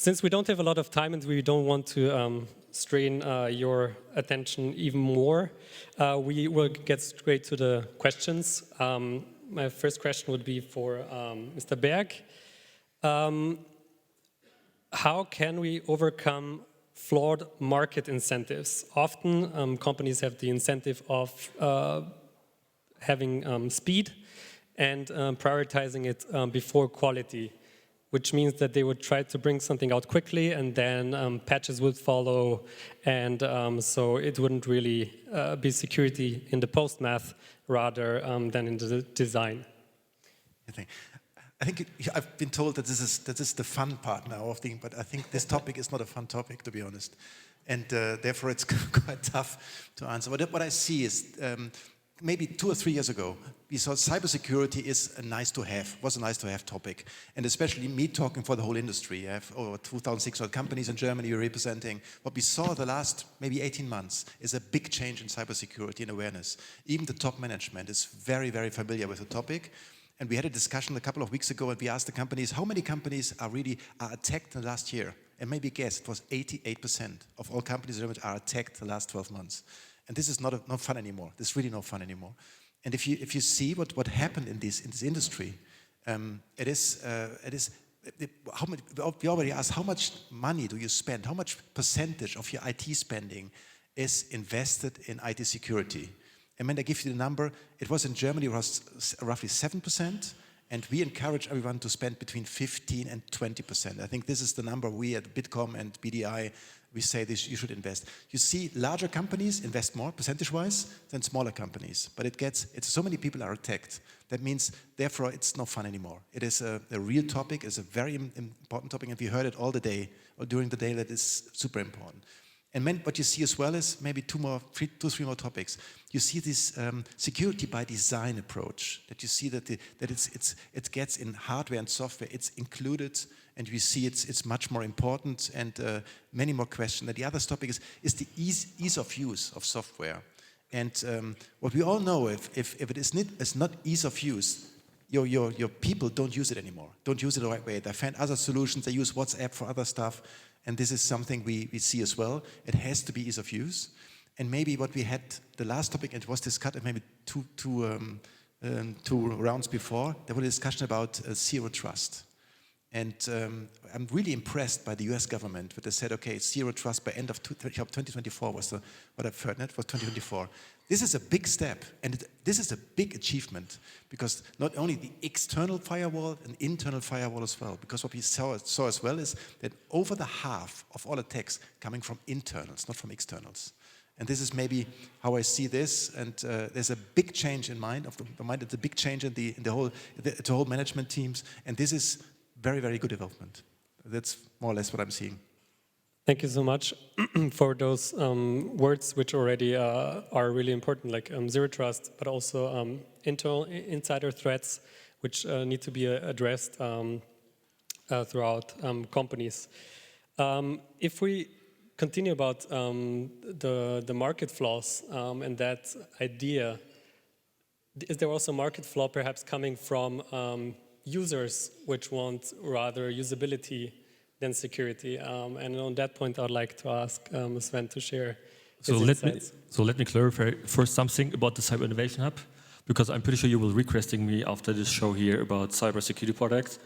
Since we don't have a lot of time and we don't want to strain your attention even more, we will get straight to the questions. My first question would be for Mr. Berg. How can we overcome flawed market incentives? Often companies have the incentive of having speed and prioritizing it before quality, which means that they would try to bring something out quickly and then patches would follow, and so it wouldn't really be security in the post-math rather than in the design. I think I've been told that this is the fun part now of the, but I think this topic is not a fun topic, to be honest, and therefore it's quite tough to answer. What I see is maybe 2 or 3 years ago, we saw cybersecurity is a nice to have, was a nice to have topic. And especially me talking for the whole industry. I have over 2,600 companies in Germany we're representing. What we saw the last maybe 18 months is a big change in cybersecurity and awareness. Even the top management is very, very familiar with the topic. And we had a discussion a couple of weeks ago and we asked the companies, how many companies are attacked in the last year? And maybe guess, it was 88% of all companies in Germany are attacked the last 12 months. And this is not fun anymore. This is really not fun anymore. And if you see what happened in this industry, we already asked how much money do you spend? How much percentage of your IT spending is invested in IT security? And when I give you the number, it was in Germany, it was roughly 7%. And we encourage everyone to spend between 15 and 20%. I think this is the number we at Bitkom and BDI, we say this, you should invest. You see larger companies invest more percentage-wise than smaller companies. But it's so many people are attacked. That means, therefore, it's not fun anymore. It is a real topic, it's a very important topic, and we heard it all the day, or during the day, that is super important. And what you see as well is maybe two, three more topics. You see this security by design approach, that you see that it gets in hardware and software, it's included, and we see it's much more important, and many more questions. And the other topic is the ease of use of software. And what we all know, if it is not ease of use, your people don't use it anymore, don't use it the right way. They find other solutions, they use WhatsApp for other stuff. And this is something we see as well. It has to be ease of use. And maybe what we had, the last topic, it was discussed maybe two rounds before, there was a discussion about zero trust. And I'm really impressed by the US government, but they said, okay, zero trust by end of 2024 was what I've heard, it was 2024. This is a big step, and this is a big achievement, because not only the external firewall, an internal firewall as well, because what we saw as well is that over the half of all attacks coming from internals, not from externals. And this is maybe how I see this, and there's a big change in mind, it's a big change in the whole management teams, and this is very, very good development. That's more or less what I'm seeing. Thank you so much for those words, which already are really important, like zero trust, but also insider threats, which need to be addressed throughout companies. If we continue about the market flaws and that idea, is there also market flaw perhaps coming from users which want rather usability than security? And on that point, I'd like to ask Sven to share his insights. Let me clarify first something about the Cyber Innovation Hub, because I'm pretty sure you will be requesting me after this show here about cybersecurity products.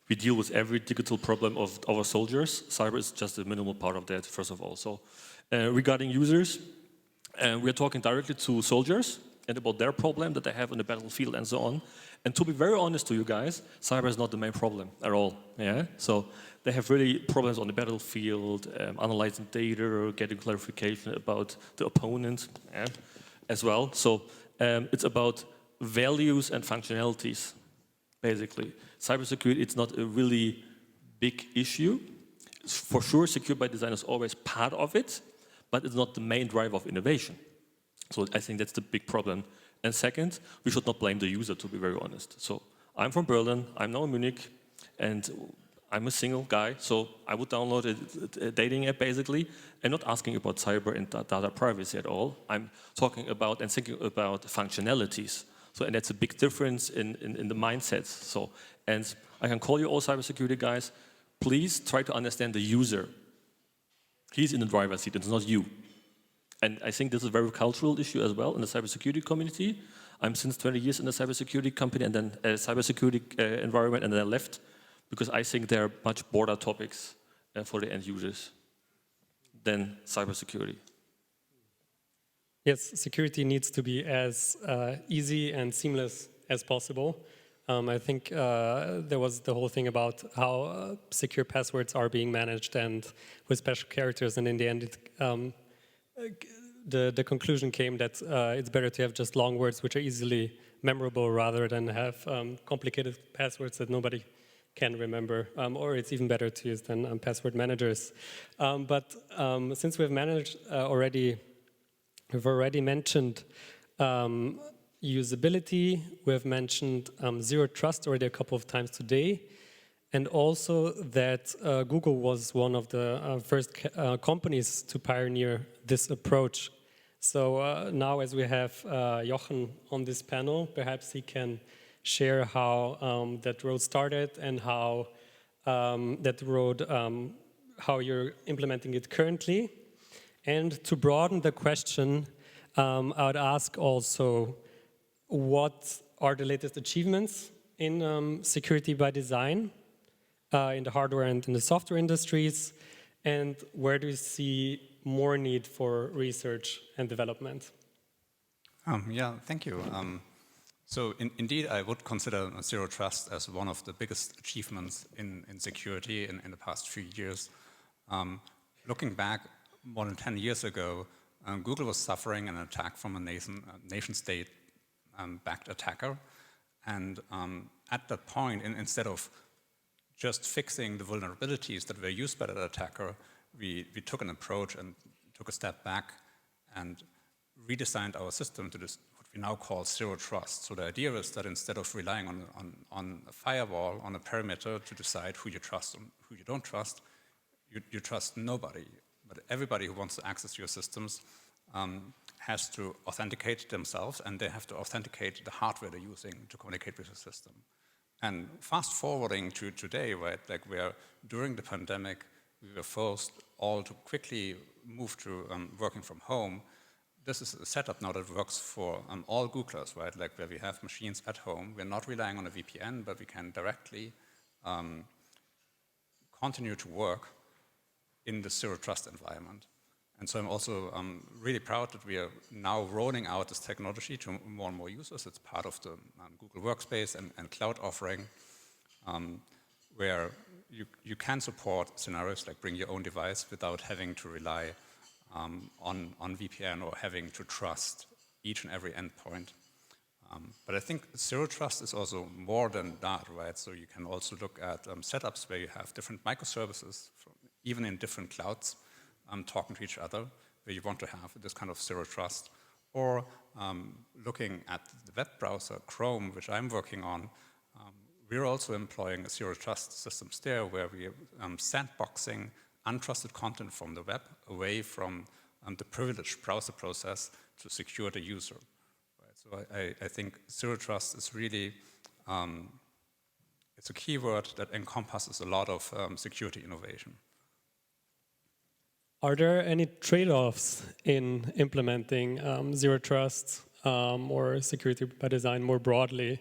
We deal with every digital problem of our soldiers. Cyber is just a minimal part of that, first of all. So regarding users, we are talking directly to soldiers and about their problem that they have on the battlefield and so on. And to be very honest to you guys, cyber is not the main problem at all. Yeah. So they have really problems on the battlefield, analyzing data, getting clarification about the opponent as well. So it's about values and functionalities, basically. Cybersecurity, it's not a really big issue. For sure, secure by design is always part of it, but it's not the main driver of innovation. So I think that's the big problem. And second, we should not blame the user, to be very honest. So I'm from Berlin, I'm now in Munich, and I'm a single guy, so I would download a dating app basically, and not asking about cyber and data privacy at all. I'm talking about and thinking about functionalities. So, and that's a big difference in the mindsets. So, and I can call you all cybersecurity guys. please try to understand the user. He's in the driver's seat, it's not you. And I think this is a very cultural issue as well in the cybersecurity community. I'm since 20 years in the cybersecurity company and then cybersecurity environment, and then I left because I think there are much broader topics for the end users than cybersecurity. Yes, security needs to be as easy and seamless as possible. I think there was the whole thing about how secure passwords are being managed and with special characters, and in the end, the conclusion came that it's better to have just long words which are easily memorable rather than have complicated passwords that nobody can remember, or it's even better to use than password managers. But since we've already mentioned usability, we have mentioned zero trust already a couple of times today, and also that Google was one of the first companies to pioneer this approach. So now as we have Jochen on this panel, perhaps he can share how that road started and how how you're implementing it currently. And to broaden the question, I would ask also, what are the latest achievements in security by design, in the hardware and in the software industries, and where do you see more need for research and development? Yeah, thank you. So indeed, I would consider zero trust as one of the biggest achievements in security in the past few years. Looking back more than 10 years ago, Google was suffering an attack from a nation-state backed attacker. And at that point, instead of just fixing the vulnerabilities that were used by that attacker, we took an approach and took a step back and redesigned our system to this, what we now call zero trust. So the idea is that instead of relying on a firewall, on a perimeter to decide who you trust and who you don't trust, you trust nobody. But everybody who wants to access your systems has to authenticate themselves, and they have to authenticate the hardware they're using to communicate with the system. And fast forwarding to today, right, like where during the pandemic, we were forced all to quickly move to working from home. This is a setup now that works for all Googlers, right? Like where we have machines at home. We're not relying on a VPN, but we can directly continue to work in the zero trust environment. And so I'm also really proud that we are now rolling out this technology to more and more users. It's part of the Google Workspace and cloud offering, where you can support scenarios like bring your own device without having to rely on VPN or having to trust each and every endpoint. But I think zero trust is also more than that, right? So you can also look at setups where you have different microservices, even in different clouds, talking to each other, where you want to have this kind of zero trust. Or looking at the web browser, Chrome, which I'm working on, we're also employing a zero trust systems there, where we are sandboxing untrusted content from the web away from the privileged browser process to secure the user. Right? So I think zero trust is really, it's a keyword that encompasses a lot of security innovation. Are there any trade-offs in implementing zero trust or security by design more broadly?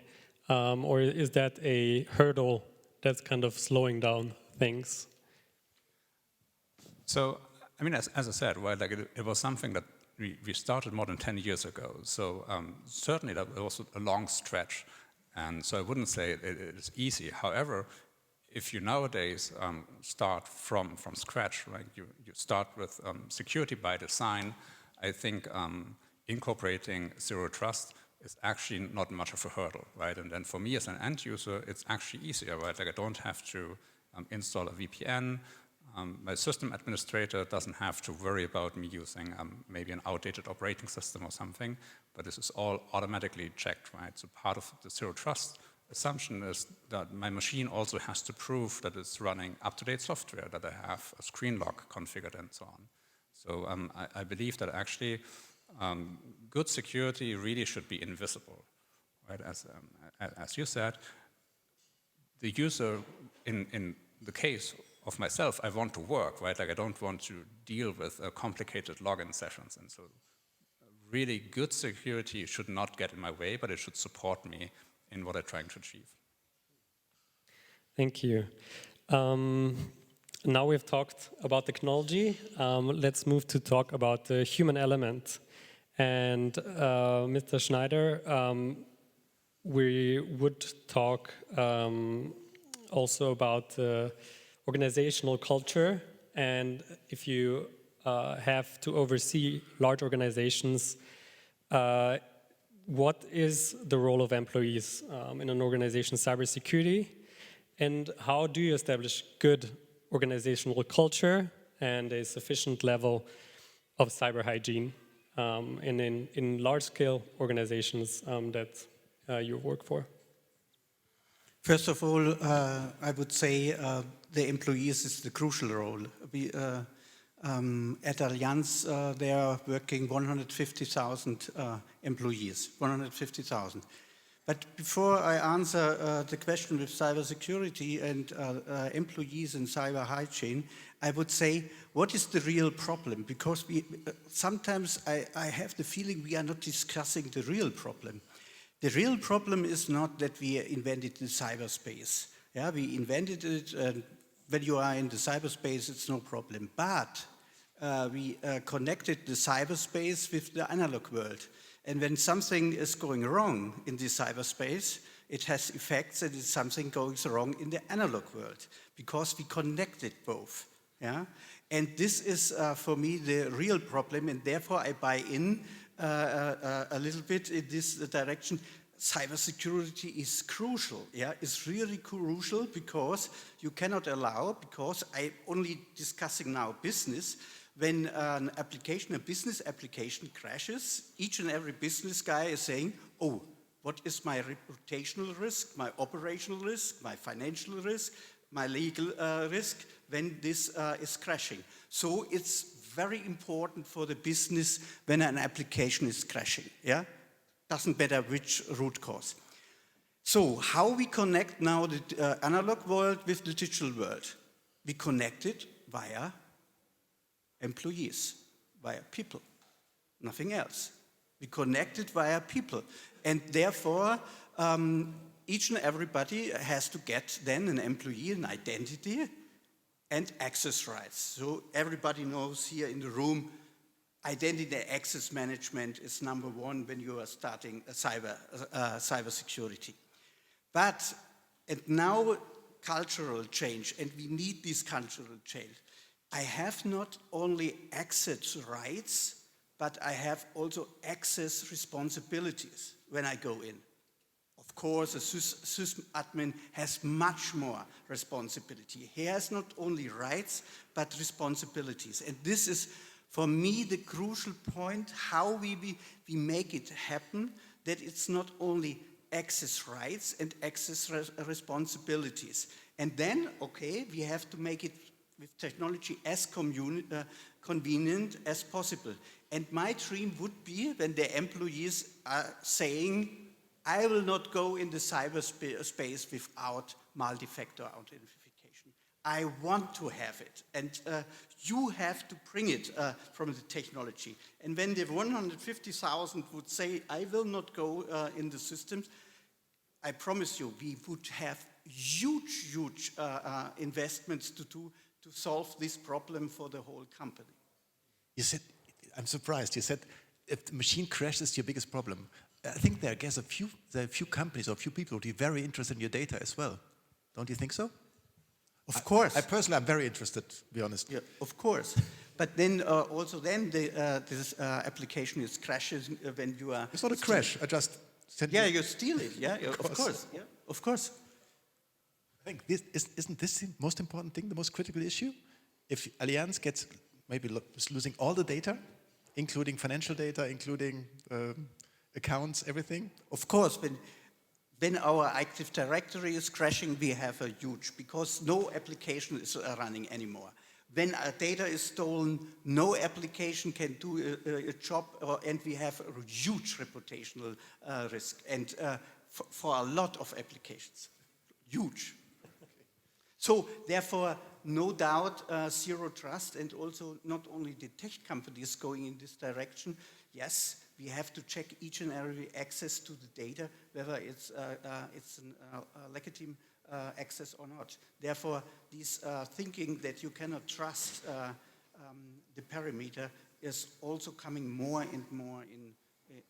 Or is that a hurdle that's kind of slowing down things? So, I mean, as I said, right, like it was something that we started more than 10 years ago. So certainly that was a long stretch. And so I wouldn't say it is easy. However, if you nowadays start from scratch, right, you start with security by design, I think incorporating zero trust is actually not much of a hurdle, right? And then for me as an end user, it's actually easier, right? Like I don't have to install a VPN. My system administrator doesn't have to worry about me using maybe an outdated operating system or something, but this is all automatically checked, right? So part of the zero trust assumption is that my machine also has to prove that it's running up-to-date software, that I have a screen lock configured and so on. So I believe that actually good security really should be invisible, right? As you said, the user in the case of myself, I want to work, right? Like I don't want to deal with complicated login sessions. And so really good security should not get in my way, but it should support me in what I'm trying to achieve. Thank you. Now we've talked about technology. Let's move to talk about the human element. And Mr. Schneider, we would talk also about organizational culture, and if you have to oversee large organizations, what is the role of employees in an organization's cybersecurity, and how do you establish good organizational culture and a sufficient level of cyber hygiene in large-scale organizations that you work for? First of all, I would say the employees is the crucial role. We, at Allianz, they are working 150,000 employees, 150,000. But before I answer the question with cybersecurity and employees and cyber hygiene, I would say, what is the real problem? Because sometimes I have the feeling we are not discussing the real problem. The real problem is not that we invented the cyberspace. Yeah, we invented it, and when you are in the cyberspace, it's no problem. But we connected the cyberspace with the analog world. And when something is going wrong in the cyberspace, it has effects that something goes wrong in the analog world, because we connected both. Yeah? And this is, for me, the real problem, and therefore I buy in a little bit in this direction. Cybersecurity is crucial, yeah, it's really crucial, because you cannot allow, because I'm only discussing now business, when an application, a business application crashes, each and every business guy is saying, oh, what is my reputational risk, my operational risk, my financial risk, my legal risk when this is crashing. So it's very important for the business when an application is crashing, yeah? Doesn't matter which root cause. So how we connect now the analog world with the digital world? We connect it via employees, via people, nothing else. We connect it via people. And therefore, each and everybody has to get then an employee, an identity, and access rights. So everybody knows here in the room, identity access management is number one when you are starting a cybersecurity. But, and now cultural change, and we need this cultural change. I have not only access rights, but I have also access responsibilities when I go in. Of course, a sysadmin has much more responsibility. He has not only rights, but responsibilities. And this is, for me, the crucial point, how we make it happen, that it's not only access rights and access responsibilities. And then, okay, we have to make it with technology as convenient as possible. And my dream would be when the employees are saying, I will not go in the cyberspace without multi-factor authentication. I want to have it, and you have to bring it from the technology. And when the 150,000 would say, I will not go in the systems, I promise you, we would have huge investments to do to solve this problem for the whole company. You said, I'm surprised, you said, if the machine crashes, your biggest problem. I think there are a few companies or a few people who would be very interested in your data as well. Don't you think so? Of course. I personally am very interested, to be honest. Yeah, of course. But then also then this application is crashes when you are... It's not a crash, I just... you steal it, yeah, of course. Yeah, of course. I think isn't this the most important thing, the most critical issue? If Allianz gets maybe losing all the data, including financial data, including accounts, everything? Of course, when our Active Directory is crashing, we have a huge, because no application is running anymore. When our data is stolen, no application can do a job, and we have a huge reputational risk, and for a lot of applications, huge. So therefore, no doubt, zero trust, and also not only the tech companies going in this direction. Yes, we have to check each and every access to the data, whether it's a legitimate access or not. Therefore, this thinking that you cannot trust the perimeter is also coming more and more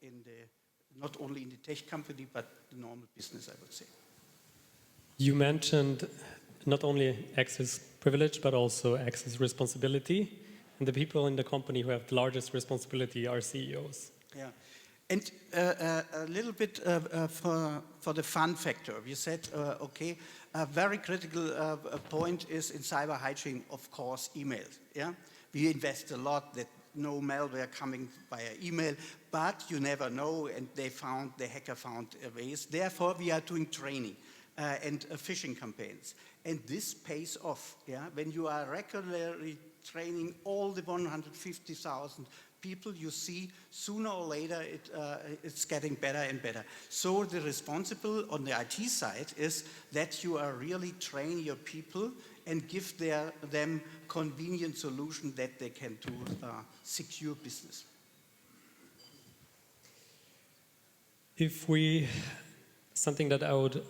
in the, not only in the tech company, but the normal business, I would say. You mentioned not only access privilege, but also access responsibility. And the people in the company who have the largest responsibility are CEOs. Yeah, and a little bit for the fun factor. We said, okay, a very critical point is in cyber hygiene, of course, emails. Yeah, we invest a lot that no malware coming via email, but you never know, and the hacker found ways. Therefore, we are doing training and phishing campaigns, and this pays off. Yeah, when you are regularly training all the 150,000 people, you see sooner or later it's getting better and better. So the responsible on the IT side is that you are really train your people and give them convenient solution that they can do secure business. Something that I would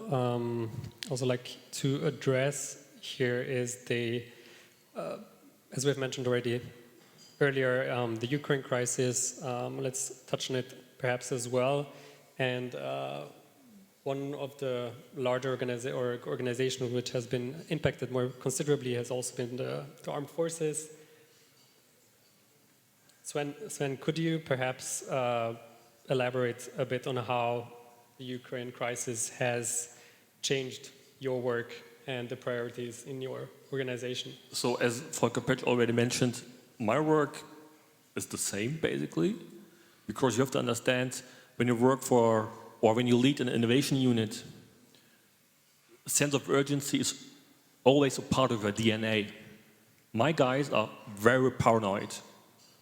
also like to address here is as we've mentioned already earlier, the Ukraine crisis. Let's touch on it perhaps as well. And one of the larger organizations which has been impacted more considerably has also been the armed forces. Sven, could you perhaps elaborate a bit on how the Ukraine crisis has changed your work and the priorities in your organization? So as Volker Petsch already mentioned, my work is the same basically, because you have to understand when you work for or when you lead an innovation unit, a sense of urgency is always a part of your DNA. My guys are very paranoid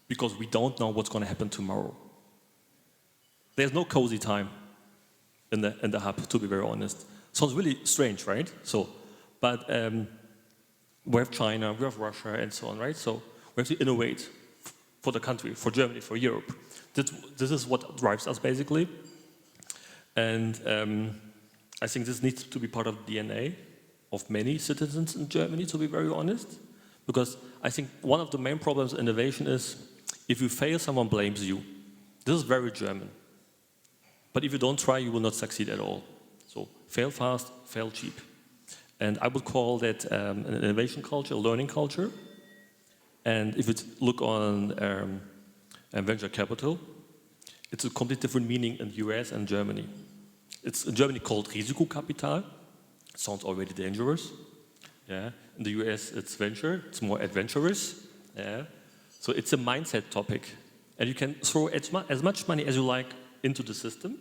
because we don't know what's going to happen tomorrow. There's no cozy time in the hub, to be very honest. Sounds really strange, right? But we have China, we have Russia, and so on, right? So we have to innovate for the country, for Germany, for Europe. This is what drives us, basically. And I think this needs to be part of the DNA of many citizens in Germany, to be very honest. Because I think one of the main problems in innovation is if you fail, someone blames you. This is very German. But if you don't try, you will not succeed at all. So fail fast, fail cheap. And I would call that an innovation culture, a learning culture. And if you look on venture capital, it's a completely different meaning in the US and Germany. It's in Germany called Risikokapital. It sounds already dangerous. Yeah. In the US, it's venture. It's more adventurous. Yeah. So it's a mindset topic. And you can throw as much money as you like into the system.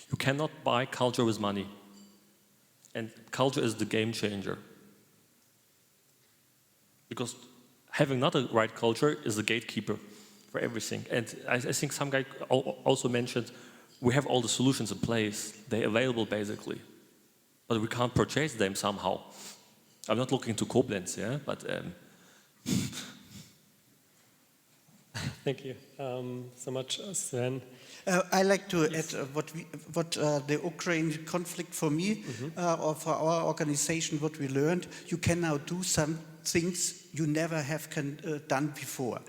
You cannot buy culture with money. And culture is the game changer. Because having not a right culture is the gatekeeper for everything. And I think some guy also mentioned, we have all the solutions in place. They're available, basically. But we can't purchase them somehow. I'm not looking to Koblenz, yeah? But... Thank you so much, Sven. I like to add what the Ukraine conflict for me or for our organization, what we learned, you can now do some things you never have done before.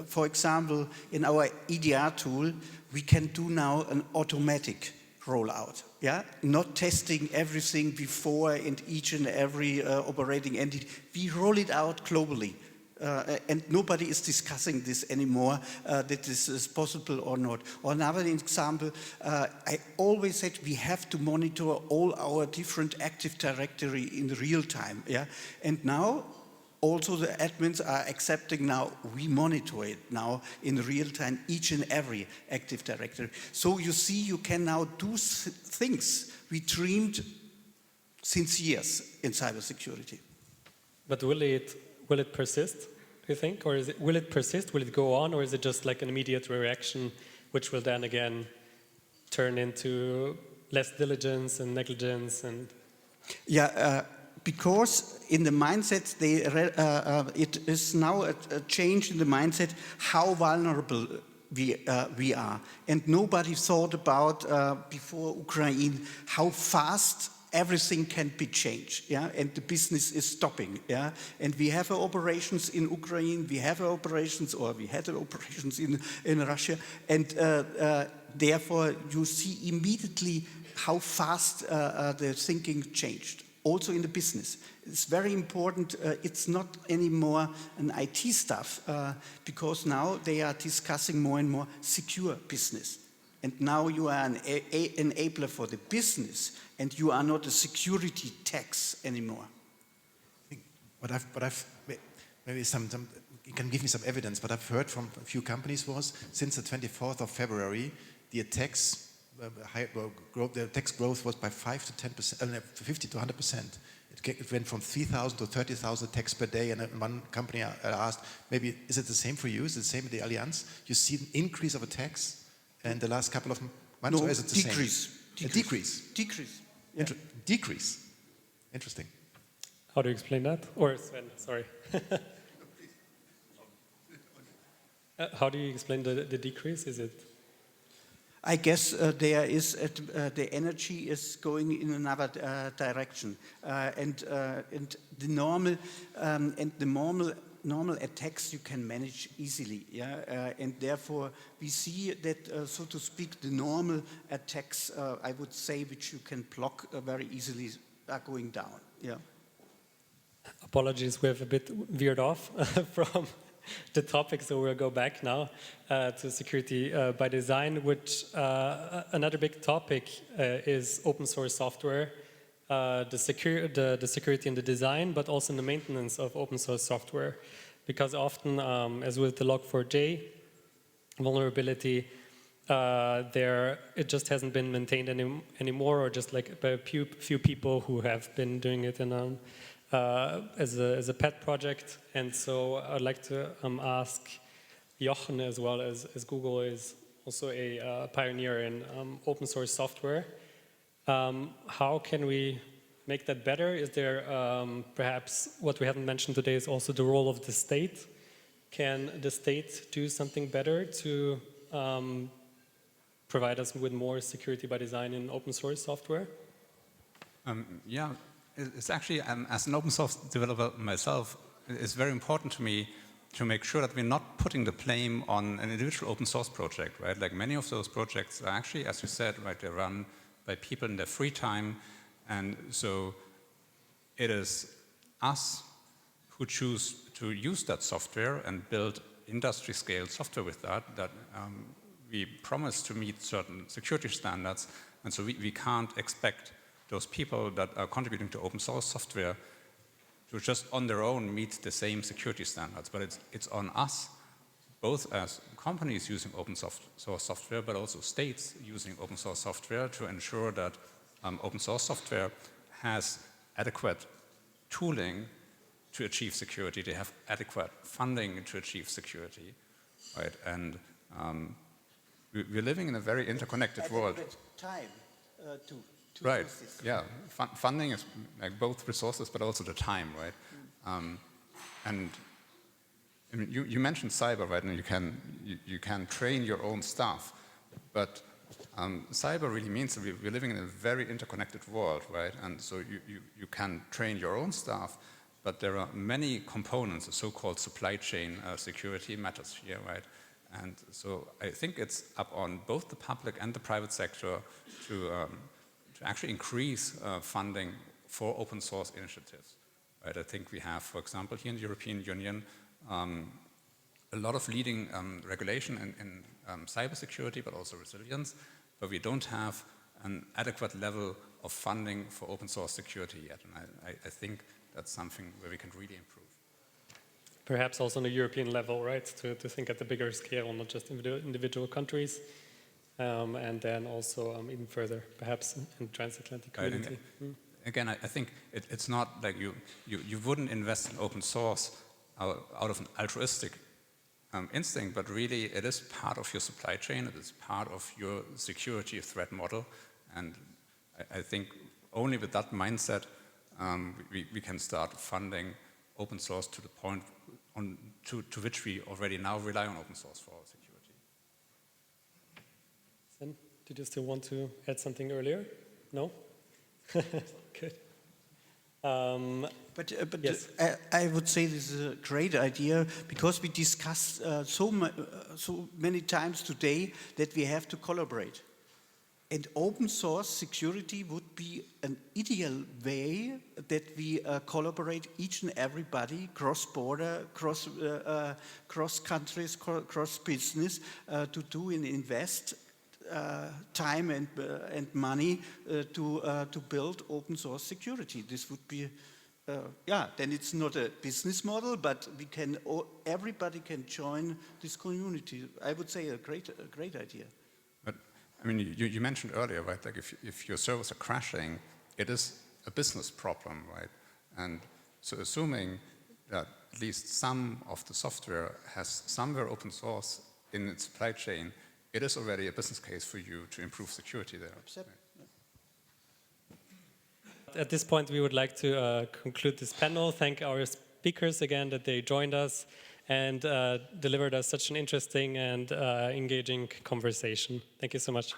For example, in our EDR tool, we can do now an automatic rollout. Yeah, not testing everything before in each and every operating entity. We roll it out globally. And nobody is discussing this anymore, that this is possible or not. Or another example, I always said we have to monitor all our different Active Directory in real time. Yeah? And now, also the admins are accepting now, we monitor it now in real time, each and every Active Directory. So you see, you can now do things we dreamed since years in cybersecurity. But will it persist, do you think? Or will it persist? Will it go on? Or is it just like an immediate reaction, which will then again turn into less diligence and negligence? And yeah, because in the mindset, it is now a change in the mindset how vulnerable we are. And nobody thought about, before Ukraine, how fast everything can be changed, yeah, and the business is stopping, yeah, and we have operations in Ukraine, we had operations in Russia, and therefore you see immediately how fast the thinking changed. Also in the business, it's very important. It's not anymore an IT stuff because now they are discussing more and more secure business. And now you are an enabler for the business, and you are not a security tax anymore. What I've maybe you can give me some evidence. What I've heard from a few companies was since the 24th of February, the attacks the attacks growth was by 5 to 10%, 50 to 100%. It went from 3,000 to 30,000 attacks per day. And one company I asked, maybe is it the same for you? Is it the same with the Allianz? You see an increase of attacks in the last couple of months, or is it the decrease. same? A decrease. Decrease. Yeah. Decrease. Interesting. How do you explain that? Or Sven, sorry. How do you explain the decrease? Is it? I guess there is the energy is going in another direction, and the normal attacks you can manage easily, yeah, and therefore we see that, so to speak, the normal attacks, I would say, which you can block very easily, are going down. Yeah. Apologies, we have a bit veered off from the topic, so we'll go back now to security by design, which another big topic is open source software, the security in the design, but also in the maintenance of open source software. Because often, as with the Log4j vulnerability, it just hasn't been maintained anymore, or just like by a few people who have been doing it in as a pet project. And so I'd like to ask Jochen, as well as Google is also a pioneer in open source software. How can we make that better? Is there perhaps what we haven't mentioned today is also the role of the state? Can the state do something better to provide us with more security by design in open source software? Yeah. It's actually, as an open source developer myself, it's very important to me to make sure that we're not putting the blame on an individual open source project, right? Like many of those projects are actually, as you said, right, they're run by people in their free time. And so it is us who choose to use that software and build industry-scale software with that we promise to meet certain security standards. And so we can't expect those people that are contributing to open source software to just on their own meet the same security standards. But it's on us, both as companies using open source software, but also states using open source software, to ensure that open source software has adequate tooling to achieve security. They have adequate funding to achieve security, right? And we're living in a very interconnected world. Time to right. Yeah. Funding is like both resources, but also the time, right? And I mean, you mentioned cyber, right? And you can train your own staff, but cyber really means that we're living in a very interconnected world, right? And so you can train your own staff, but there are many components, the so-called supply chain security matters here, right? And so I think it's up on both the public and the private sector to actually increase funding for open source initiatives, right? I think we have, for example, here in the European Union, a lot of leading regulation in cybersecurity, but also resilience, but we don't have an adequate level of funding for open source security yet. And I think that's something where we can really improve. Perhaps also on a European level, right? To think at the bigger scale, not just individual countries. And then also even further, perhaps in the transatlantic community. Again, I think it's not like you wouldn't invest in open source out of an altruistic instinct, but really it is part of your supply chain, it is part of your security threat model. And I think only with that mindset we can start funding open source to the point to which we already now rely on open source for our security. Sven, did you still want to add something earlier? No? Good. But yes. I would say this is a great idea because we discussed so many times today that we have to collaborate. And open source security would be an ideal way that we collaborate each and everybody, cross-border, cross countries, cross business, to do and invest time and money to build open source security. This would be, then it's not a business model, but everybody can join this community. I would say a great idea. But I mean, you mentioned earlier, right? Like if your servers are crashing, it is a business problem, right? And so assuming that at least some of the software has somewhere open source in its supply chain, it is already a business case for you to improve security there. At this point, we would like to conclude this panel. Thank our speakers again that they joined us and delivered us such an interesting and engaging conversation. Thank you so much.